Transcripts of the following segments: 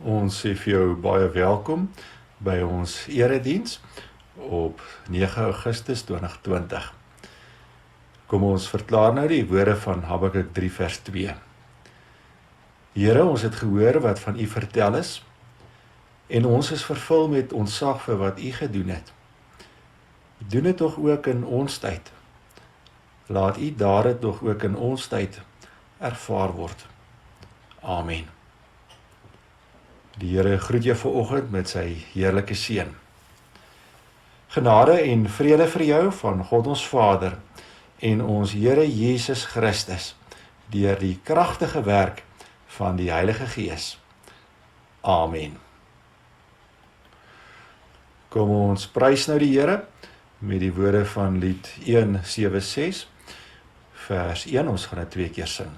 Ons sê vir jou baie welkom by ons erediens op 9 Augustus 2020. Kom ons verklaar nou die woorde van Habakuk 3 vers 2. Here, ons het gehoor wat van U vertel is, en ons is vervul met ontzag vir wat U gedoen het. Doen dit tog ook in ons tyd. Laat U dade tog ook in ons tyd ervaar word. Amen. Die Here groet jou vanoggend met sy heerlike seën. Genade en vrede vir jou van God ons Vader en ons Here Jesus Christus deur die kragtige werk van die Heilige Gees. Amen. Kom ons prys nou die Here met die woorde van lied 176 vers 1. Ons gaan dit 2 keer sing.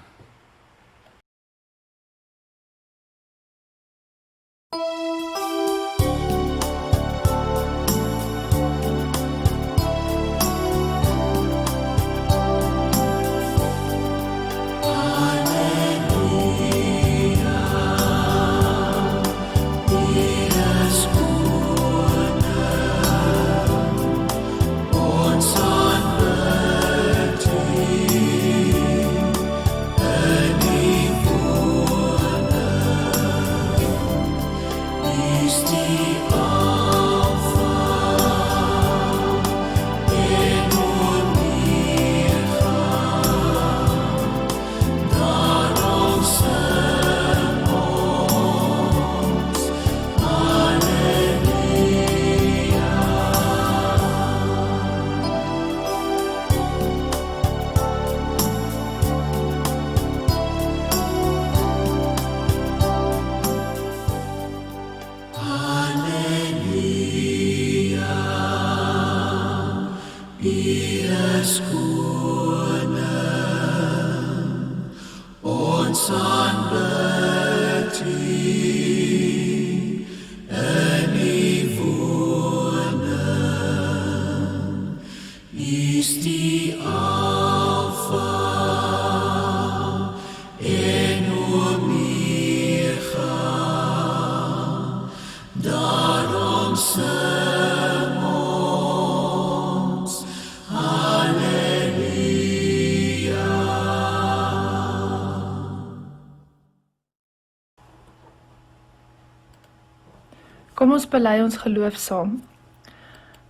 Kom ons bely ons geloof saam.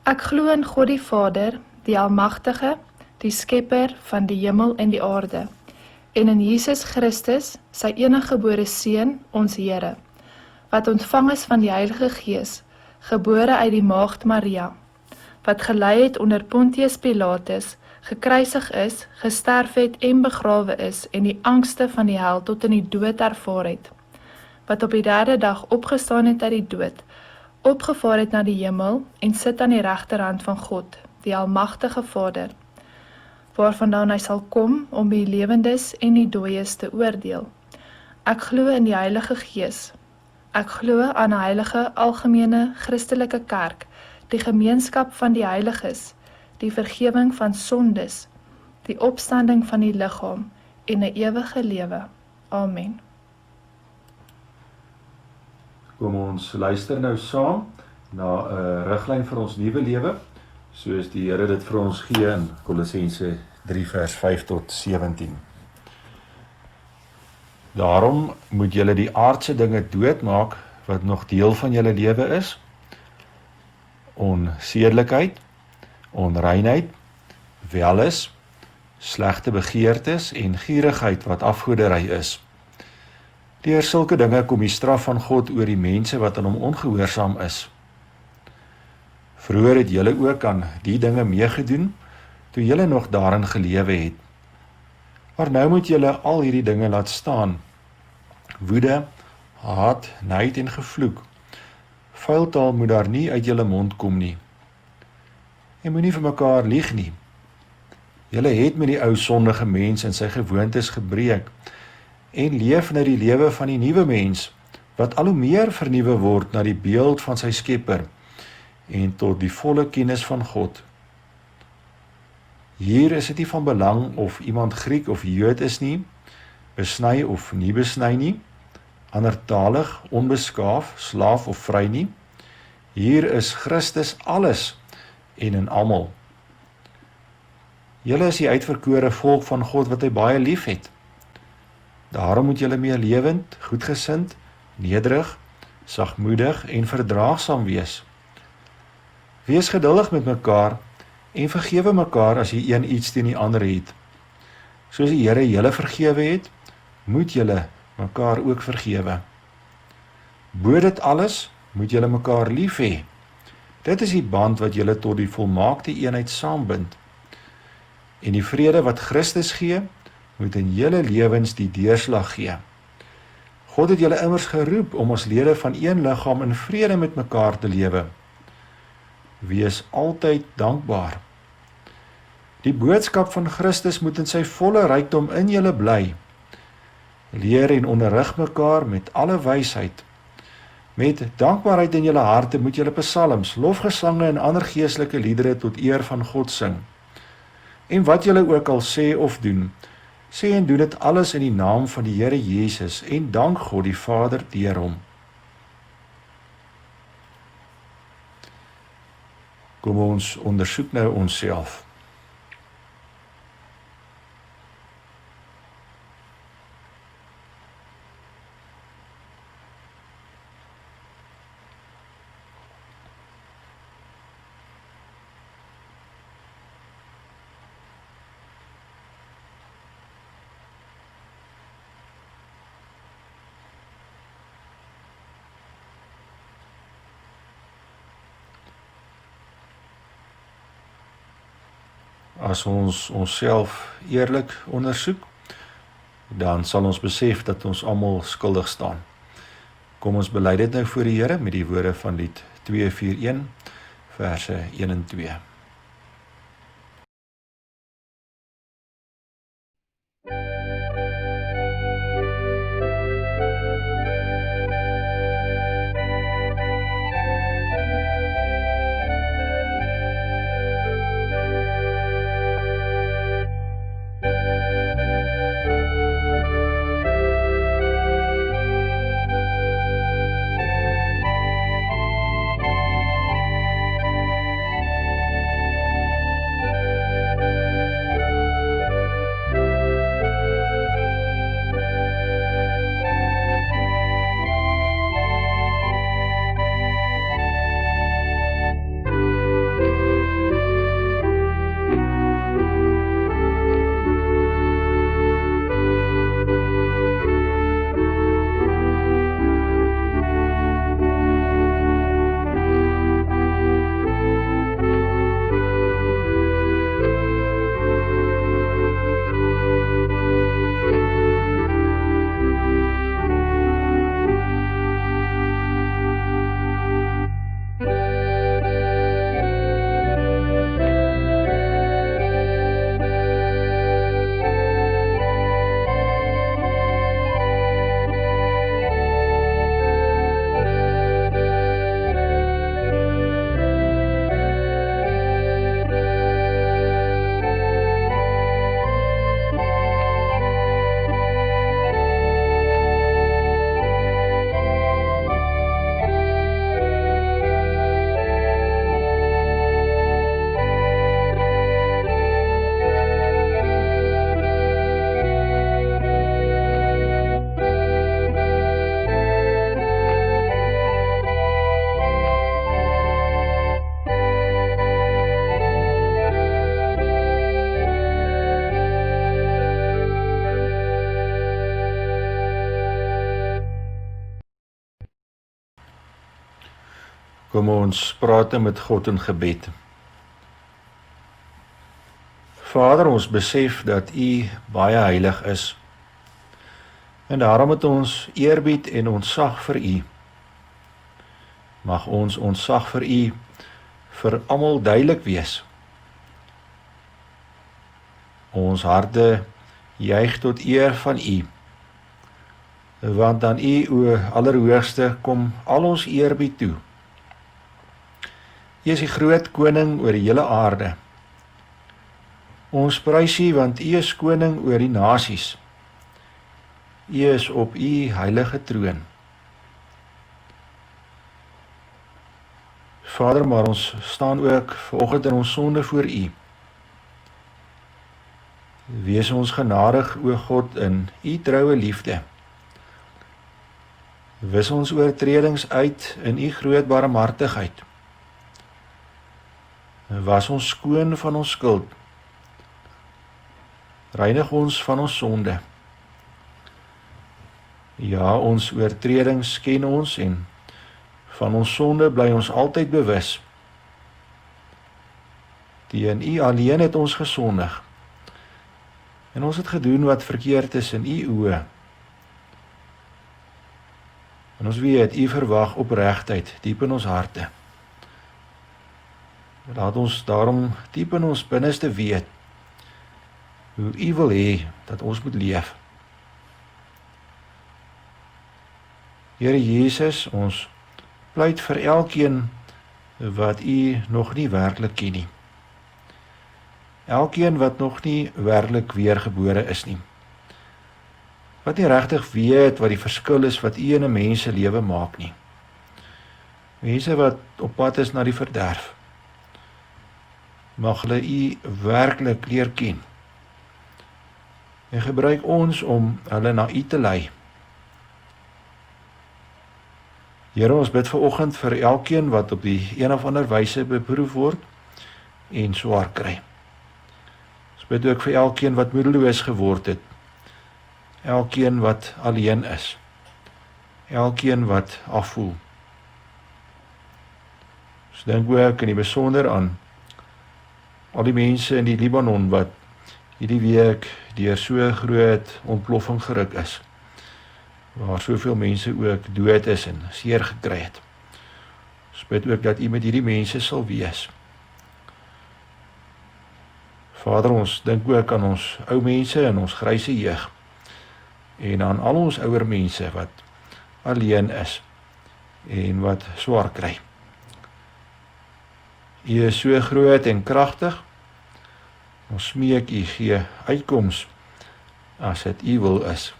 Ek glo in God die Vader, die Almagtige, die Skepper van die hemel en die aarde, en in Jesus Christus, sy eniggebore Seun, ons Here, wat ontvang is van die Heilige Gees, gebore uit die Maagd Maria, wat gelei het onder Pontius Pilatus, gekruisig is, gesterf het en begrawe is, en die angste van die hel tot in die dood ervaar het, wat op die 3de dag opgestaan het uit die dood, opgevaar het na die hemel en sit aan die regterhand van God, die Almagtige Vader, waarvandaan hy sal kom om die lewendes en die dooies te oordeel. Ek glo in die Heilige Gees. Ek glo aan 'n heilige algemene Christelike kerk, die gemeenskap van die heiliges, die vergifnis van sondes, die opstanding van die liggaam en 'n ewige lewe. Amen. Kom ons luister nou saam na 'n riglyn vir ons nuwe lewe, soos die Here dit vir ons gee in Kolossense 3 vers 5 tot 17. Daarom moet julle die aardse dinge doodmaak wat nog deel van julle lewe is: onsedelikheid, onreinheid, welis, slegte begeertes en gierigheid wat afgoderry is. Deur sulke dinge kom die straf van God oor die mense wat aan hom ongehoorsaam is. Vroeger het julle ook aan die dinge meegedoen, toe julle nog daarin gelewe het. Maar nou moet julle al hierdie dinge laat staan: woede, haat, nyd en gevloek. Vuil taal moet daar nie uit julle mond kom nie. En moenie vir mekaar lieg nie. Julle het met die ou sondige mens en sy gewoontes gebreek, en leef nou die lewe van die nuwe mens, wat al hoe meer vernuwe word na die beeld van sy Skepper, en tot die volle kennis van God. Hier is dit nie van belang of iemand Griek of Jood is nie, besny of nie besny nie, andertalig, onbeskaaf, slaaf of vry nie. Hier is Christus alles en in almal. Julle is die uitverkore volk van God wat hy baie lief het. Daarom moet julle meer lewend, goedgesind, nederig, sagmoedig en verdraagsaam wees. Wees geduldig met mekaar en vergewe mekaar as die een iets teen die ander het. Soos die Here julle vergewe het, moet julle mekaar ook vergewe. Bo dit alles moet julle mekaar lief hê. Dit is die band wat julle tot die volmaakte eenheid saambind. En die vrede wat Christus gee, moet in julle lewens die deurslag gee. God het julle immers geroep om as lede van een liggaam in vrede met mekaar te lewe. Wees altyd dankbaar. Die boodskap van Christus moet in sy volle rykdom in julle bly. Leer en onderrig mekaar met alle wysheid. Met dankbaarheid in julle harte moet julle psalms, lofgesange en ander geestelike liedere tot eer van God sing. En wat julle ook al sê of doen, sê en doen dit alles in die naam van die Here Jesus en dank God die Vader deur hom. Kom ons ondersoek nou onsself. As ons onsself eerlik ondersoek, dan sal ons besef dat ons almal skuldig staan. Kom ons bely dit nou voor die Here met die woorde van lied 241, verse 1 en 2. Kom ons praat met God in gebed. Vader, ons besef dat U baie heilig is. En daarom het ons eerbied en ontzag vir U. Mag ons ontzag vir U vir almal duidelik wees. Ons harte juig tot eer van U. Want aan U, o Allerhoogste, kom al ons eerbied toe. U is die groot koning oor die hele aarde. Ons prys U, want U is koning oor die nasies. U is op U heilige troon. Vader, maar ons staan ook vanoggend in ons sonde voor U. Wees ons genadig, o God, in U troue liefde. Wis ons oortredings uit in U groot barmhartigheid. Was ons skoon van ons skuld. Reinig ons van ons sonde. Ja, ons oortredings ken ons en van ons sonde bly ons altyd bewus. Teen U alleen het ons gesondig. En ons het gedoen wat verkeerd is in U oë. En ons weet, U verwag opregtheid diep in ons harte. Laat ons daarom diep in ons binneste weet hoe U wil hê dat ons moet leef. Here Jesus, ons pleit vir elkeen wat U nog nie werklik ken nie. Elkeen wat nog nie werklik weergebore is nie. Wat nie regtig weet wat die verskil is wat U in 'n mens se lewe maak nie. Mense wat op pad is na die verderf. Mag hulle U werklik leer ken. En gebruik ons om hulle na U te lei. Here, ons bid vanoggend vir elkeen wat op die een of ander wyse beproef word en swaar kry. Ons bid ook vir elkeen wat moedeloos geword het. Elkeen wat alleen is. Elkeen wat afvoel. Ons dink ook in die besonder aan al die mense in die Libanon wat hierdie week deur so groot ontploffing geruk is, waar soveel mense ook dood is en seer gekry het. Ons bid ook dat U met hierdie mense sal wees. Vader, ons dink ook aan ons ou mense en ons gryse jeug, en aan al ons ouer mense wat alleen is en wat swaar kry. U is so groot en kragtig. Ons smeek U gee uitkoms as dit U wil is.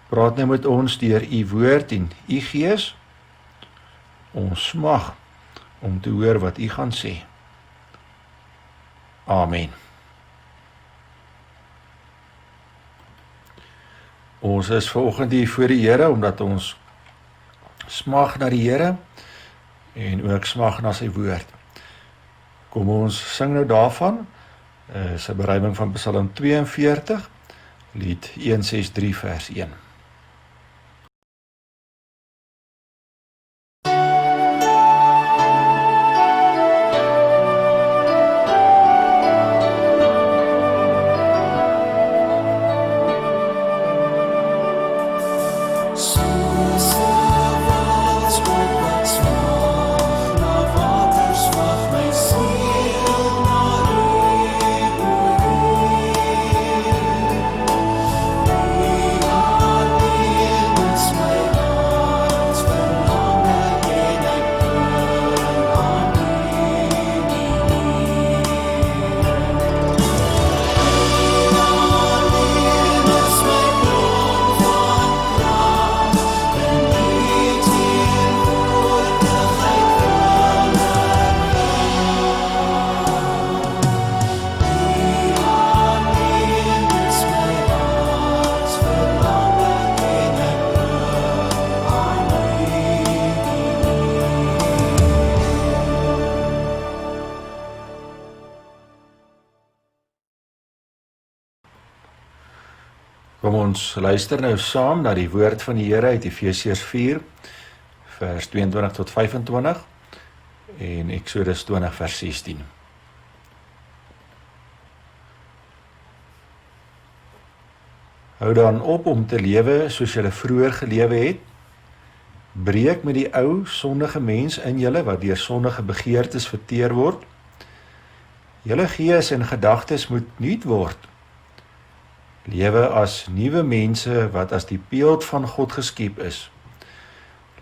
Praat nou met ons deur U woord en U Gees. Ons smag om te hoor wat U gaan sê. Amen. Ons is vanoggend hier voor die Here omdat ons smag na die Here en ook smag na sy woord. Kom ons sing nou daarvan, is 'n beruiming van Psalm 42, lied 163 vers 1. Kom ons luister nou saam na die woord van die Here uit Efesiërs 4, vers 22 tot 25 en Eksodus 20 vers 16. Hou dan op om te lewe soos julle vroeër gelewe het. Breek met die ou sondige mens in julle wat deur sondige begeertes verteer word. Julle gees en gedagtes moet nuut word. Lewe as nuwe mense wat as die beeld van God geskep is.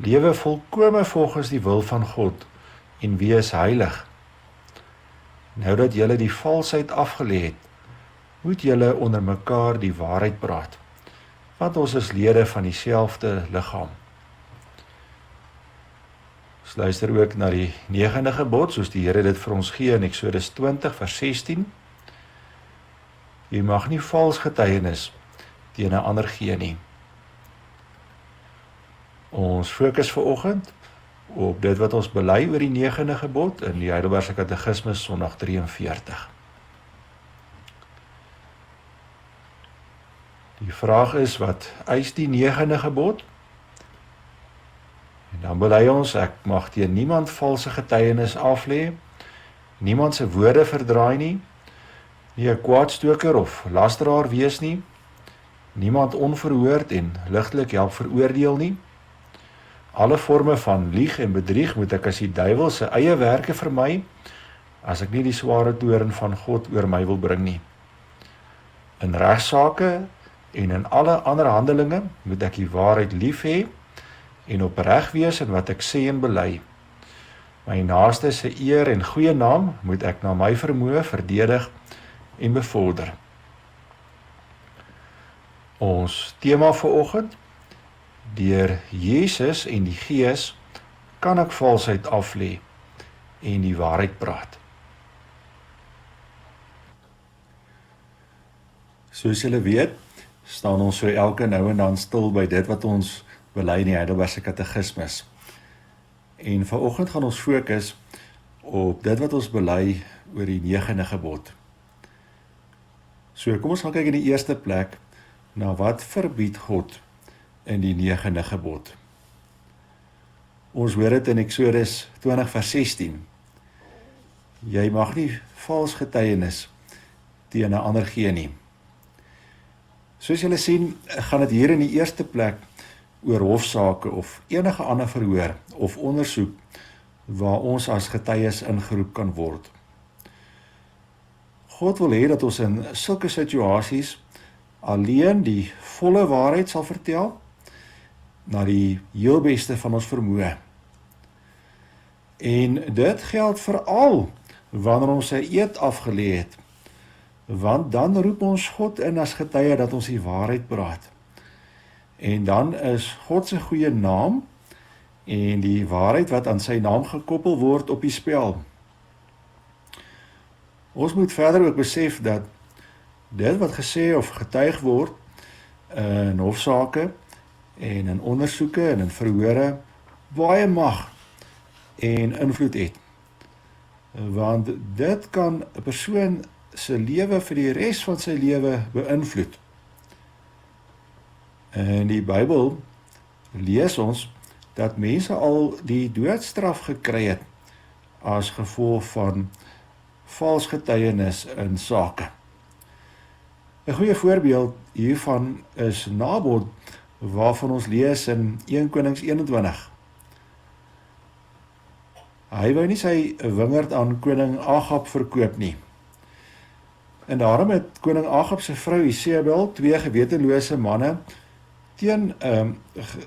Lewe volkome volgens die wil van God en wees heilig. Nou dat julle die valsheid afgelê het, moet julle onder mekaar die waarheid praat. want ons is lede van dieselfde liggaam. Ons luister ook na die 9de gebod, soos die Here dit vir ons gee in Eksodus 20 vers 16. Jy mag nie vals getuienis teen 'n ander gee nie. Ons fokus vanoggend op dit wat ons bely oor die 9de gebod in die Heidelbergse Katekismes Sondag 43. Die vraag is, wat eis die 9de gebod? En dan bely ons, ek mag teen niemand valse getuienis aflê, niemand se woorde verdraai nie 'n kwaadstoker of lasteraar wees nie, niemand onverhoord en ligtelik help veroordeel nie. Alle forme van lieg en bedrieg moet ek as die duiwel se eie werke vermy, as ek nie die sware toorn van God oor my wil bring nie. In regsake en in alle ander handelinge moet ek die waarheid lief hê en opreg wees in wat ek sê en bely. My naaste se eer en goeie naam moet ek na my vermoë verdedig en bevorder. Ons tema vanoggend: deur Jesus en die Gees kan ek valsheid aflê en die waarheid praat. Soos julle weet, staan ons so elke nou en dan stil by dit wat ons bely in die Heidelbergse Katekismes. En vanoggend gaan ons fokus op dit wat ons bely oor die 9de gebod. So kom ons gaan kyk in die eerste plek na wat verbied God in die 9de gebod. Ons hoor dit in Eksodus 20 vers 16. Jy mag nie vals getuienis teen 'n ander gee nie. Soos julle sien, gaan dit hier in die eerste plek oor hofsaake of enige ander verhoor of ondersoek waar ons as getuies ingeroep kan word. God wil hê dat ons in sulke situasies alleen die volle waarheid sal vertel, na die heel beste van ons vermoë. En dit geld veral wanneer ons 'n eed afgelê het, want dan roep ons God in as getuie dat ons die waarheid praat. En dan is God se goeie naam en die waarheid wat aan sy naam gekoppel word op die spel. Ons moet verder ook besef dat dit wat gesê of getuig word in hofsaake en in ondersoeke en in verhore baie mag en invloed het. Want dit kan 'n persoon se lewe vir die res van sy lewe beïnvloed. In die Bybel lees ons dat mense al die doodstraf gekry het as gevolg van vals getuienis in sake. 'n Goeie voorbeeld hiervan is Nabot, waarvan ons lees in 1 Konings 21. Hy wou nie sy wingerd aan koning Agab verkoop nie. En daarom het koning Agab se vrou Isebel 2 gewetenlose manne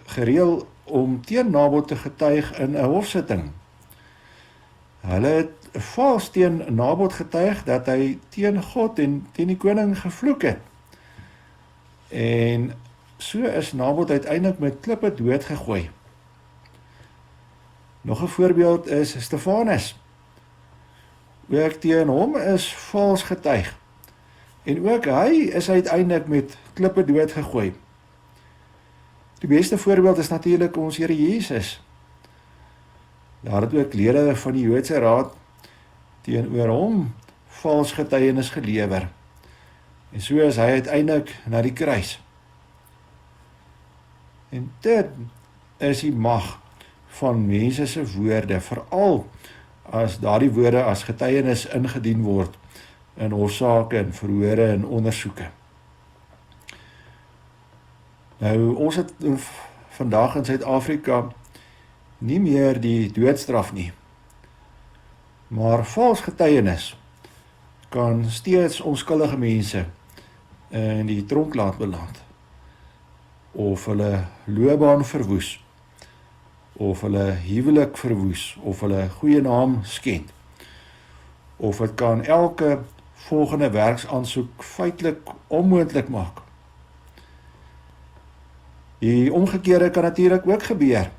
gereël om teen Nabot te getuig in 'n hofsitting. Hulle het vals teen Nabot getuig dat hy teen God en teen die koning gevloek het. En so is Nabot uiteindelik met klippe dood gegooi. Nog 'n voorbeeld is Stefanus. Ook teen hom is vals getuig. En ook hy is uiteindelik met klippe dood gegooi. Die beste voorbeeld is natuurlik ons Here Jesus. Daar het ook lede van die Joodse Raad teenoor hom vals getuienis gelewer. En so is hy uiteindelik na die kruis. En dit is die mag van mense se woorde, veral as daardie woorde as getuienis ingedien word in hofsaake en verhore en ondersoeke. Nou, ons het vandag in Suid-Afrika nie meer die doodstraf nie, maar vals getuienis kan steeds onskuldige mense in die tronk laat beland, of hulle loopbaan verwoes, of hulle huwelik verwoes, of hulle goeie naam skend, of het kan elke volgende werksaansoek feitelik onmoontlik maak. Die omgekeerde kan natuurlik ook gebeur,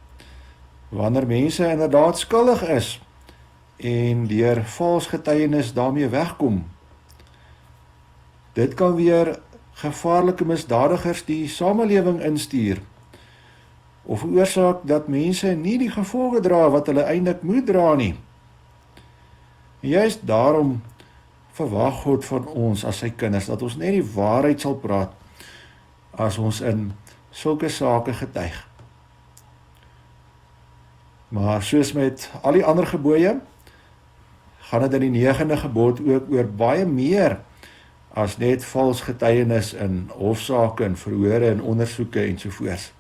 wanneer mense inderdaad skuldig is, en deur vals getuienis daarmee wegkom. Dit kan weer gevaarlike misdadigers die samelewing instuur, of veroorsaak dat mense nie die gevolge dra wat hulle eintlik moet dra nie. En juist daarom verwag God van ons as sy kinders, dat ons net die waarheid sal praat, as ons in sulke sake getuig. Maar soos met al die ander gebooie, gaan dit in die 9de gebod ook oor baie meer as net vals getuienis in hofsaake en verhore en ondersoeke ensovoorts.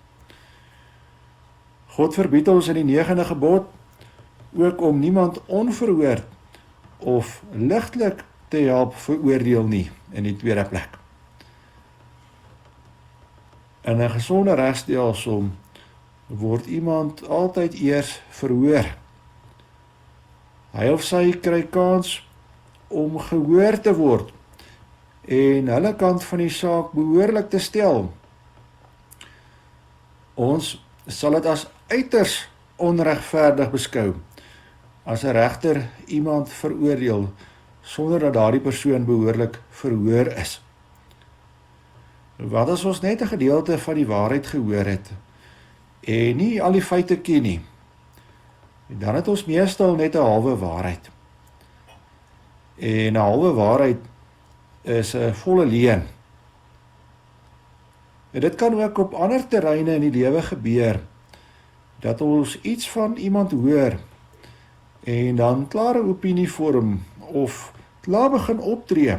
God verbied ons in die 9de gebod ook om niemand onverhoord of ligtelik te help veroordeel nie, in die tweede plek. In 'n gesonde regstelsel word iemand altyd eers verhoor. Hy of sy kry kans om gehoor te word en hulle kant van die saak behoorlik te stel. Ons sal dit as uiters onregverdig beskou as 'n regter iemand veroordeel sonder dat daardie persoon behoorlik verhoor is. Wat as ons net 'n gedeelte van die waarheid gehoor het en nie al die feite ken nie, dan het ons meestal net 'n halwe waarheid. En 'n halwe waarheid is 'n volle leuen. En dit kan ook op ander terreine in die lewe gebeur, dat ons iets van iemand hoor en dan klare opinie vorm of klaar begin optree,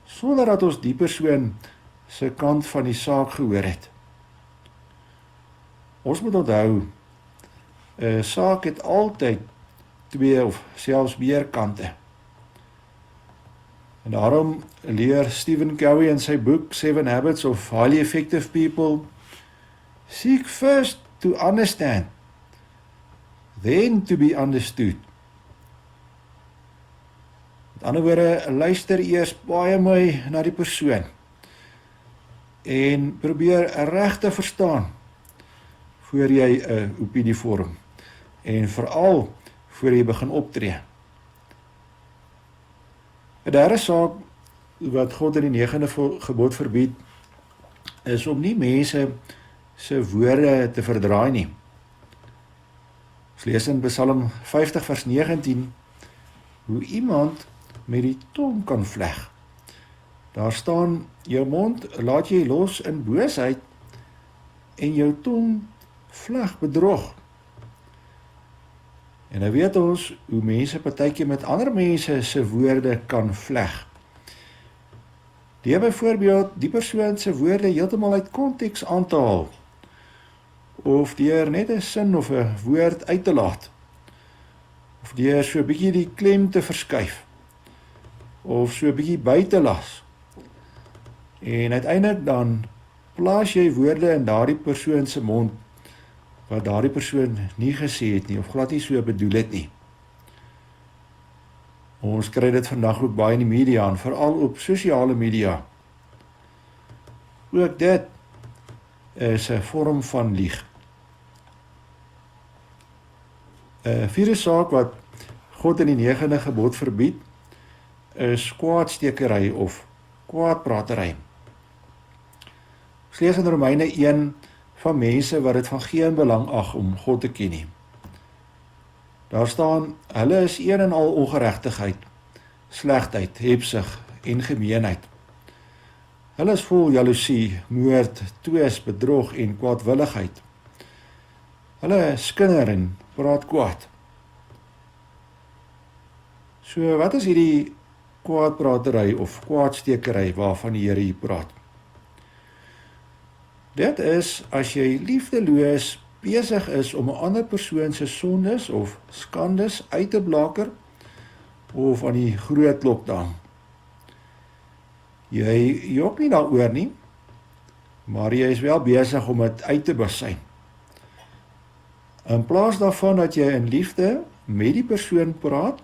sonder dat ons die persoon se kant van die saak gehoor het. Ons moet onthou, 'n saak het altyd 2 of selfs meer kante. En daarom leer Stephen Covey in sy boek 7 Habits of Highly Effective People, seek first to understand, then to be understood. Met ander woorde, luister eers baie mooi na die persoon en probeer reg te verstaan voor jy 'n opinie vorm en veral voor jy begin optree. 'n derde saak wat God in die 9de gebod verbied, is om nie mense se woorde te verdraai nie. Ons lees in Psalm 50 vers 19 hoe iemand met die tong kan vleg. Daar staan, jou mond laat jy los in boosheid en jou tong vleg bedrog. En nou weet ons hoe mense partykeer met ander mense se woorde kan vleg. Deur byvoorbeeld die persoon se woorde heeltemal uit konteks aan te haal, of deur net 'n sin of 'n woord uit te laat, of deur so 'n bietjie die klem te verskuif, of so 'n bietjie by te las. En uiteindelik dan plaas jy woorde in daardie persoon se mond wat daardie persoon nie gesê het nie, of glad nie so bedoel het nie. Ons kry dit vandag ook baie in die media, en veral op sosiale media. Ook dit is 'n vorm van lieg. 'n vierde saak wat God in die 9de gebod verbied, is kwaadstekery of kwaadpratery. Ons lees in Romeine 1 van mense wat dit van geen belang ag om God te ken nie. Daar staan, hulle is een en al ongeregtigheid, slegheid, hebsug en gemeenheid. Hulle is vol jaloesie, moord, twis, bedrog en kwaadwilligheid. Hulle skinder en praat kwaad. So wat is hierdie kwaadpratery of kwaadstekery waarvan die Here hier praat? Dit is as jy liefdeloos besig is om 'n ander persoon se sondes of skandes uit te blaker of aan die groot klok te hang. Jy jok nie daaroor nie, maar jy is wel besig om dit uit te basyn. In plaas daarvan dat jy in liefde met die persoon praat,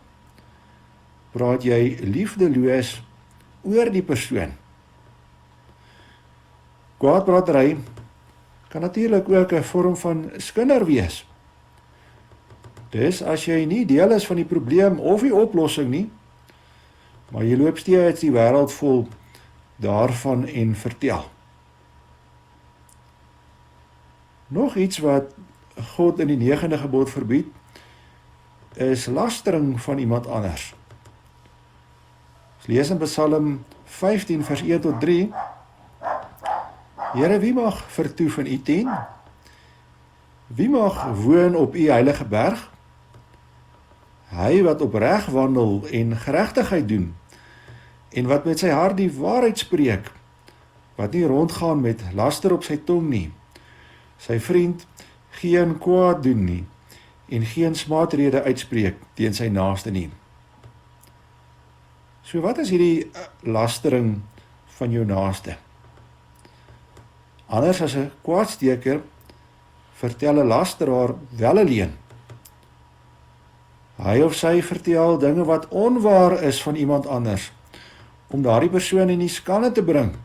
praat jy liefdeloos oor die persoon. Kwaadpratery kan natuurlik ook 'n vorm van skinder wees. Dis as jy nie deel is van die probleem of die oplossing nie, maar jy loop steeds die wêreld vol daarvan en vertel. Nog iets wat God in die 9de gebod verbied, is lastering van iemand anders. Ons lees in Psalm 15 vers 1 tot 3, Here, wie mag vertoef in u tent? Wie mag woon op u heilige berg? Hy wat opreg wandel en geregtigheid doen, en wat met sy hart die waarheid spreek, wat nie rondgaan met laster op sy tong nie, sy vriend geen kwaad doen nie, en geen smaatrede uitspreek teen sy naaste nie. So wat is hierdie lastering van jou naaste? Anders as 'n kwaadsteker, vertel 'n lasteraar wel 'n leuen. Hy of sy vertel dinge wat onwaar is van iemand anders, om daardie persoon in die skande te bring,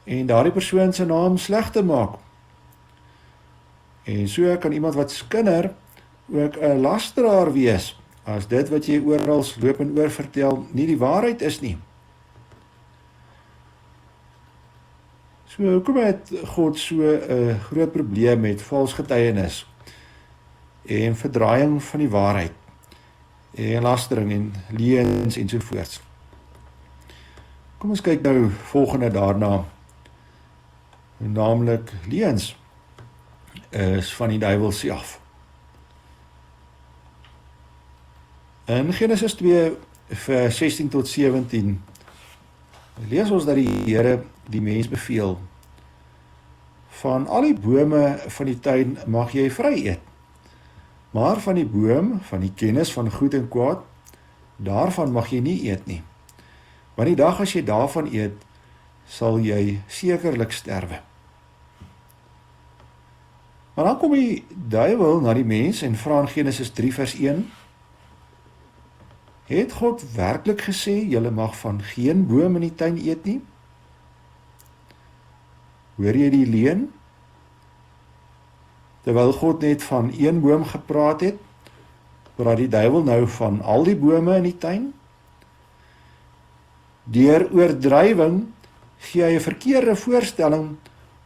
en daardie persoon se naam sleg te maak. En so kan iemand wat skinder ook 'n lasteraar wees, as dit wat jy oral loop en oor vertel nie die waarheid is nie. So, hoekom het God so 'n groot probleem met vals getuienis en verdraaiing van die waarheid en lastering en leuns ensovoorts? Kom ons kyk nou volgende daarna, naamlik leuns is van die duiwel self. In Genesis 2 vers 16 tot 17 lees ons dat die Here die mens beveel: van al die bome van die tuin mag jy vry eet, maar van die boom van die kennis van goed en kwaad, daarvan mag jy nie eet nie, want die dag as jy daarvan eet, sal jy sekerlik sterwe. Maar dan kom die duiwel na die mens en vra in Genesis 3 vers 1, het God werklik gesê, julle mag van geen boom in die tuin eet nie? Hoor jy die leuen? Terwyl God net van een boom gepraat het, praat die duiwel nou van al die bome in die tuin? Deur oordrywing gee hy 'n verkeerde voorstelling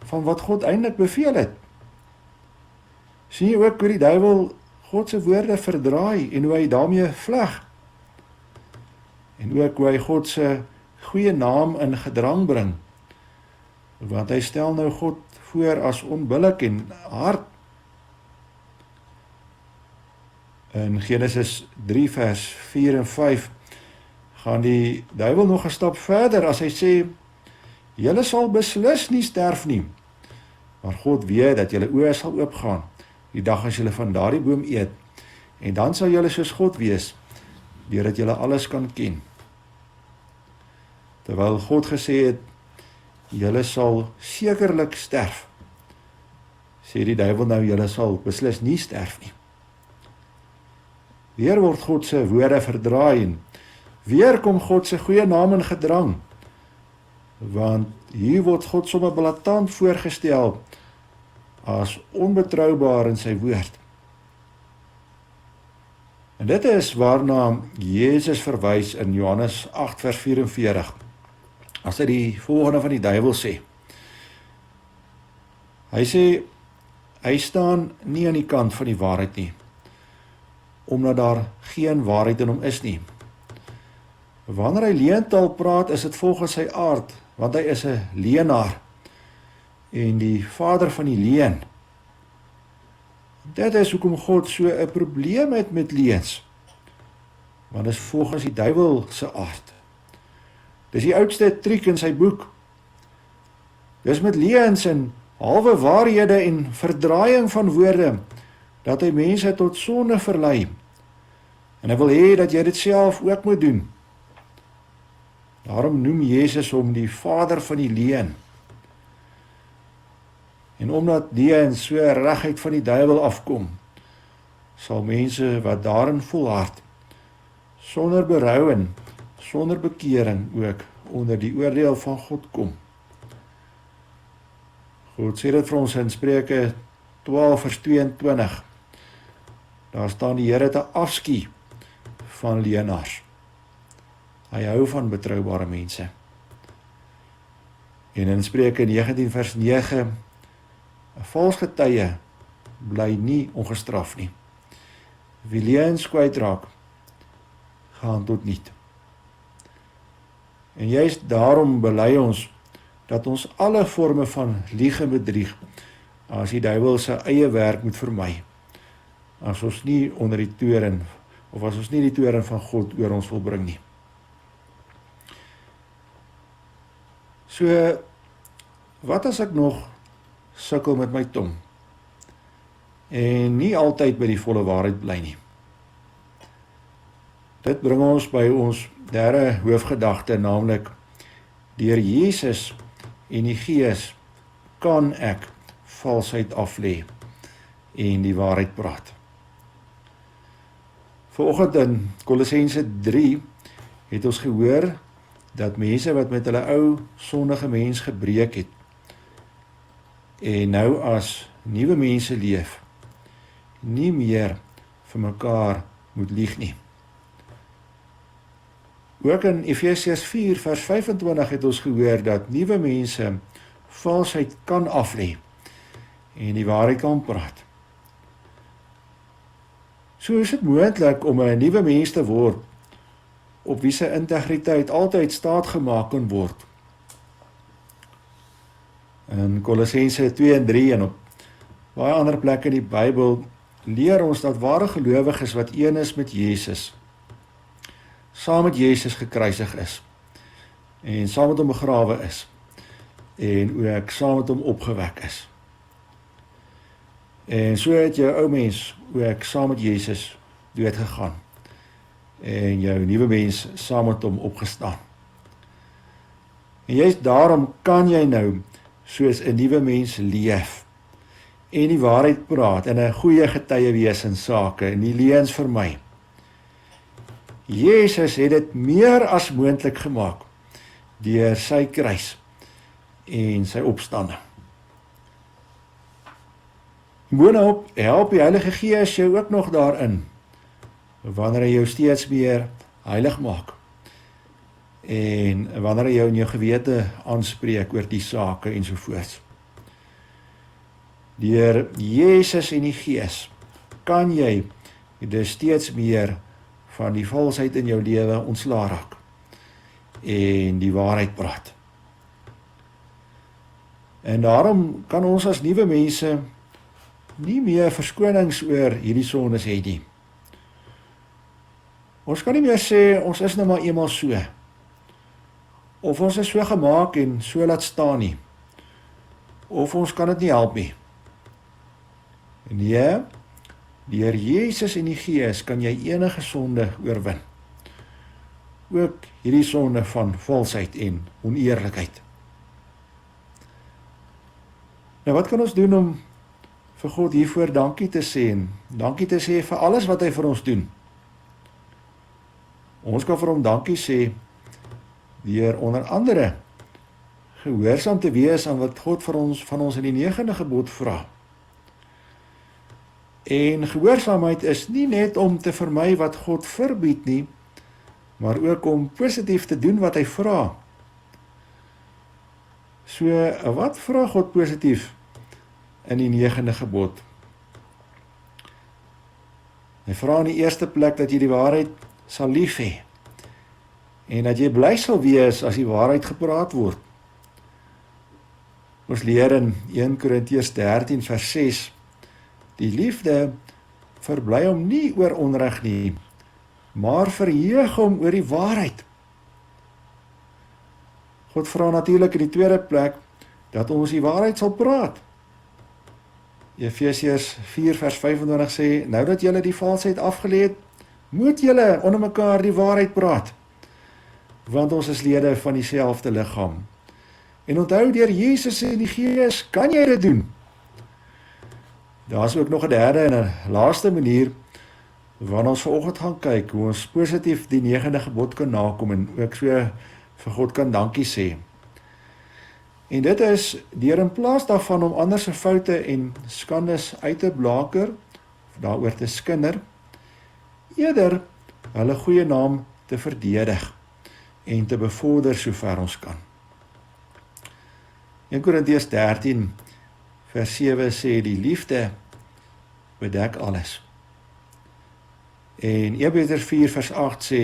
van wat God eintlik beveel het. Sien jy ook hoe die duiwel God se woorde verdraai en hoe hy daarmee vleg? En ook hoe hy God se goeie naam in gedrang bring, want hy stel nou God voor as onbillik en hard. In Genesis 3 vers 4 en 5 gaan die duiwel nog 'n stap verder as hy sê, julle sal beslis nie sterf nie, maar God weet dat julle oë sal oopgaan die dag as julle van daardie boom eet, en dan sal julle soos God wees, deurdat julle alles kan ken. Terwyl God gesê het, julle sal sekerlik sterf, sê die duiwel nou, julle sal beslis nie sterf nie. Weer word God se woorde verdraai en weer kom God se goeie naam in gedrang, want hier word God sommer blaatant voorgestel as onbetroubaar in sy woord. En dit is waarna Jesus verwys in Johannes 8 vers 44, as hy die volgende van die duiwel sê. Hy sê, hy staan nie aan die kant van die waarheid nie, omdat daar geen waarheid in hom is nie. Wanneer hy leentaal praat, is dit volgens sy aard, want hy is 'n leienaar en die vader van die leuen. Dit is hoekom God so 'n probleem het met leuns, want dit is volgens die duiwel se aard. Dis die oudste triek in sy boek. Dis met leuns en halwe waarhede en verdraaiing van woorde, dat hy mense tot sonde verlei, en hy wil hê dat jy dit self ook moet doen. Daarom noem Jesus hom die vader van die leuen. En omdat leuns so reguit van die duiwel afkom, sal mense wat daarin volhard, sonder berou en sonder bekering ook onder die oordeel van God kom. God sê dit vir ons in Spreuke 12 vers 22. Daar staan die Here te afskie van leenaars. Hy hou van betroubare mense. En in Spreuke 19 vers 9, 'n vals getuie bly nie ongestraf nie. Wie leuns kwytraak, gaan tot niet. En juist daarom bely ons dat ons alle forme van lieg en bedrieg as die duiwel sy eie werk moet vermy. As ons nie onder die toren, of as ons nie die toren van God oor ons wil bring nie. So, wat as ek nog sukkel met my tong en nie altyd by die volle waarheid bly nie? Dit bring ons by ons derde hoofgedagte, naamlik deur Jesus en die Gees kan ek valsheid aflê en die waarheid praat. Vanoggend in Kolossense 3 het ons gehoor dat mense wat met hulle ou sondige mens gebreek het en nou as nuwe mense leef, nie meer vir mekaar moet lieg nie. Ook in Efesiërs 4 vers 25 het ons gehoor dat nuwe mense valsheid kan aflê en die waarheid kan praat. So is dit moontlik om 'n nuwe mens te word op wie se integriteit altyd staatgemaak kan word. In Kolossense 2 en 3 en op baie ander plekke in die Bybel leer ons dat ware gelowiges wat een is met Jesus, saam met Jesus gekruisig is, en saam met hom begrawe is, en ook saam met hom opgewek is. En so het jou ou mens ook saam met Jesus dood gegaan, en jou nuwe mens saam met hom opgestaan. En juist daarom kan jy nou soos 'n nuwe mens leef, en die waarheid praat, en 'n goeie getuie wees in sake, en nie leuns vermy. Jesus het dit meer as moontlik gemaak deur sy kruis en sy opstanding. Boonop help die Heilige Gees jou ook nog daarin, wanneer hy jou steeds meer heilig maak, en wanneer hy jou in jou gewete aanspreek oor die sake ensovoorts. Deur Jesus en die Gees kan jy dus steeds meer van die valsheid in jou lewe ontslae raak en die waarheid praat. En daarom kan ons as nuwe mense nie meer verskonings oor hierdie sondes hê nie. Ons kan nie meer sê ons is nou maar eenmal so, of ons is so gemaak en so laat staan nie, of ons kan dit nie help nie. Nee, deur Jesus en die Gees kan jy enige sonde oorwin. Ook hierdie sonde van valsheid en oneerlikheid. Nou wat kan ons doen om vir God hiervoor dankie te sê en dankie te sê vir alles wat hy vir ons doen? Ons kan vir hom dankie sê deur onder andere gehoorsaam te wees aan wat God van ons in die 9de gebod vra. En gehoorsaamheid is nie net om te vermy wat God verbied nie, maar ook om positief te doen wat hy vra. So, wat vra God positief in die 9de gebod? Hy vra in die eerste plek dat jy die waarheid sal lief hê, en dat jy bly sal wees as die waarheid gepraat word. Ons leer in 1 Korintiërs 13 vers 6, die liefde verbly hom nie oor onreg nie, maar verheug hom oor die waarheid. God vra natuurlik in die tweede plek dat ons die waarheid sal praat. Efesiërs 4 vers 25 sê, nou dat julle die valsheid afgelê het, moet julle onder mekaar die waarheid praat, want ons is lede van dieselfde liggaam. En onthou, deur Jesus en die Gees kan jy dit doen. Daar is ook nog 'n derde en 'n laaste manier waarna ons vanoggend gaan kyk, hoe ons positief die 9de gebod kan nakom en ook so vir God kan dankie sê. En dit is deur in plaas daarvan om ander se foute en skandes uit te blaker, of daaroor te skinder, eerder hulle goeie naam te verdedig en te bevorder sover ons kan. 1 Korintiërs 13 vers 7 sê die liefde bedek alles. En 1 Petrus 4 vers 8 sê,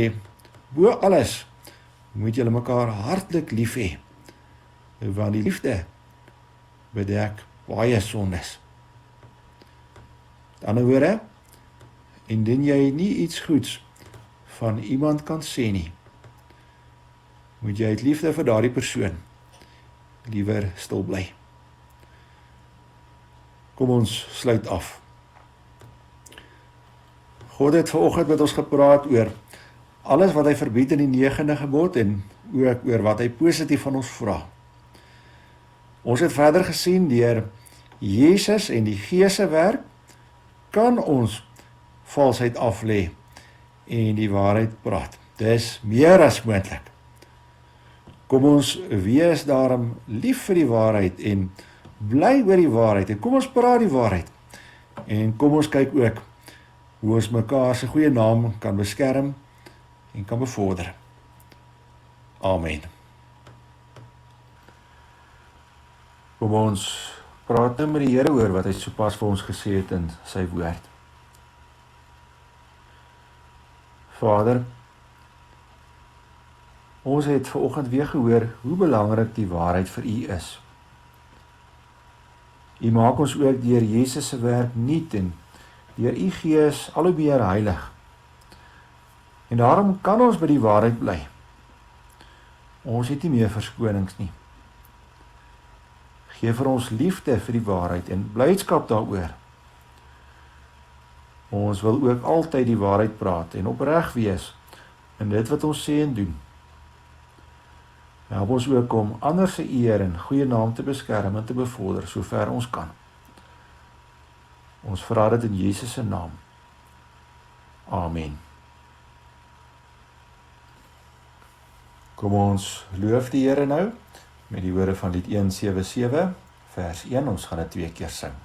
bo alles moet julle mekaar hartlik lief hê, want die liefde bedek baie sondes. Met ander woorde, indien jy nie iets goeds van iemand kan sê nie, moet jy uit liefde vir daardie persoon liewer stil bly. Kom ons sluit af. God het vanoggend met ons gepraat oor alles wat hy verbied in die 9de gebod en ook oor wat hy positief van ons vra. Ons het verder gesien deur Jesus en die Gees se werk kan ons valsheid aflê en die waarheid praat. Dis meer as moontlik. Kom ons wees daarom lief vir die waarheid en bly oor die waarheid en kom ons praat die waarheid. En kom ons kyk ook hoe ons mekaar se goeie naam kan beskerm en kan bevorder. Amen. Kom ons praat nou met die Here oor wat hy sopas vir ons gesê het in sy woord. Vader, ons het vanoggend weer gehoor hoe belangrik die waarheid vir U is. U maak ons ook deur Jesus se werk nuut en deur U Gees al hoe meer heilig. En daarom kan ons by die waarheid bly. Ons het nie meer verskonings nie. Gee vir ons liefde vir die waarheid en blydskap daaroor. Ons wil ook altyd die waarheid praat en opreg wees in dit wat ons sê en doen. Help ons ook om ander se eer en goeie naam te beskerm en te bevorder sover ons kan. Ons vra dit in Jesus se naam. Amen. Kom ons loof die Here nou met die woorde van lied 177 vers 1. Ons gaan dit 2 keer sing.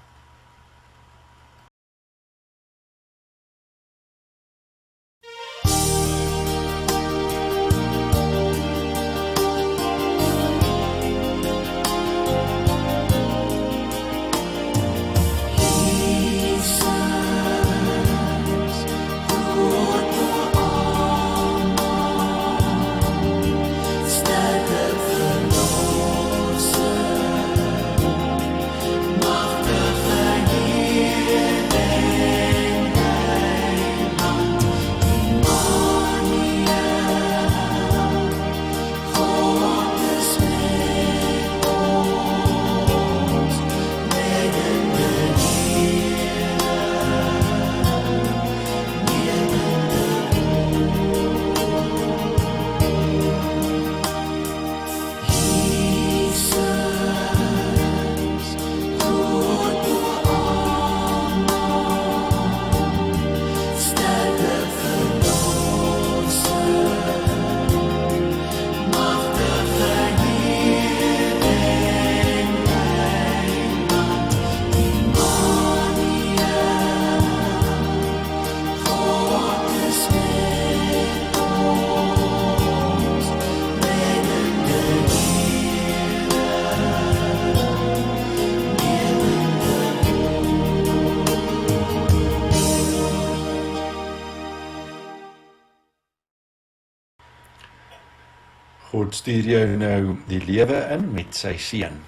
God stuur jou nou die lewe in met sy seun.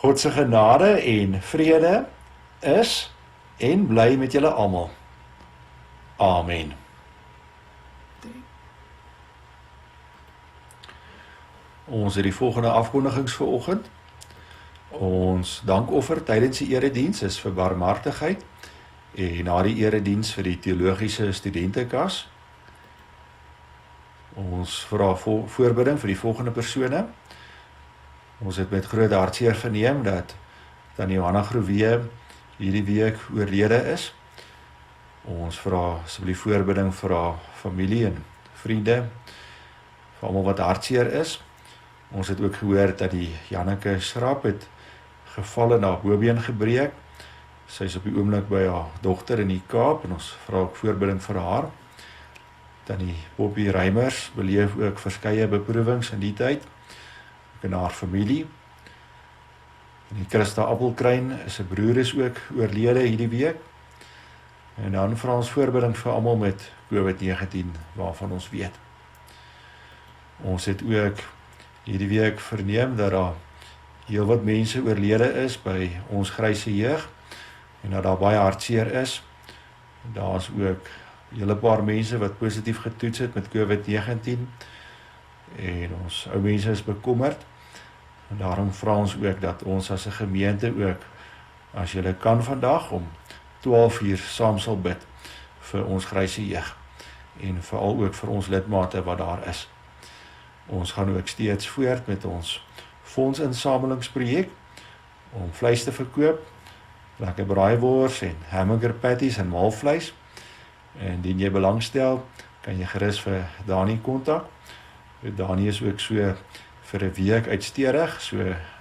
God se genade en vrede is en bly met julle almal. Amen. Ons het die volgende afkondigings vir oggend. Ons dankoffer tydens die erediens is vir barmhartigheid en na die erediens vir die teologiese studentekas. Ons vra voorbidding vir die volgende persone. Ons het met groot hartseer verneem dat Tannie Johanna Groewe hierdie week oorlede is. Ons vra asseblief voorbidding vir haar familie en vriende, vir almal wat hartseer is. Ons het ook gehoor dat die Janneke Schrap het geval en haar bobeen gebreek. Sy is op die oomblik by haar dogter in die Kaap en ons vra ook voorbereiding vir haar. Dan die Poppy Reimers beleef ook verskeie beproewings in die tyd, ook in haar familie. En die Christa Appelkruin, sy broer is ook oorlede hierdie week. En dan vra ons voorbereiding vir almal met COVID-19 waarvan ons weet. Ons het ook hierdie week verneem dat daar heelwat mense oorlede is by ons gryse jeug en dat daar baie hartseer is. Daar is ook 'n hele paar mense wat positief getoets het met COVID-19 en ons ou mense is bekommerd. En daarom vra ons ook dat ons as 'n gemeente ook, as julle kan vandag, om 12 uur saam sal bid vir ons gryse jeug en veral ook vir ons lidmate wat daar is. Ons gaan ook steeds voort met ons fondsinsamelingsprojek om vleis te verkoop, lekker braaivors en hamburger patties en maalvleis. En indien jy belangstel, kan jy gerus vir Dani kontak. Dani is ook so vir 'n week uitsteerig, so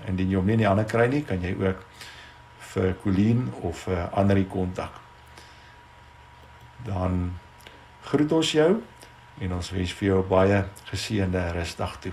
indien jy hom nie in die hande kry nie, kan jy ook vir Colleen of Annelie kontak. Dan groet ons jou en ons wens vir jou baie geseënde rustdag toe.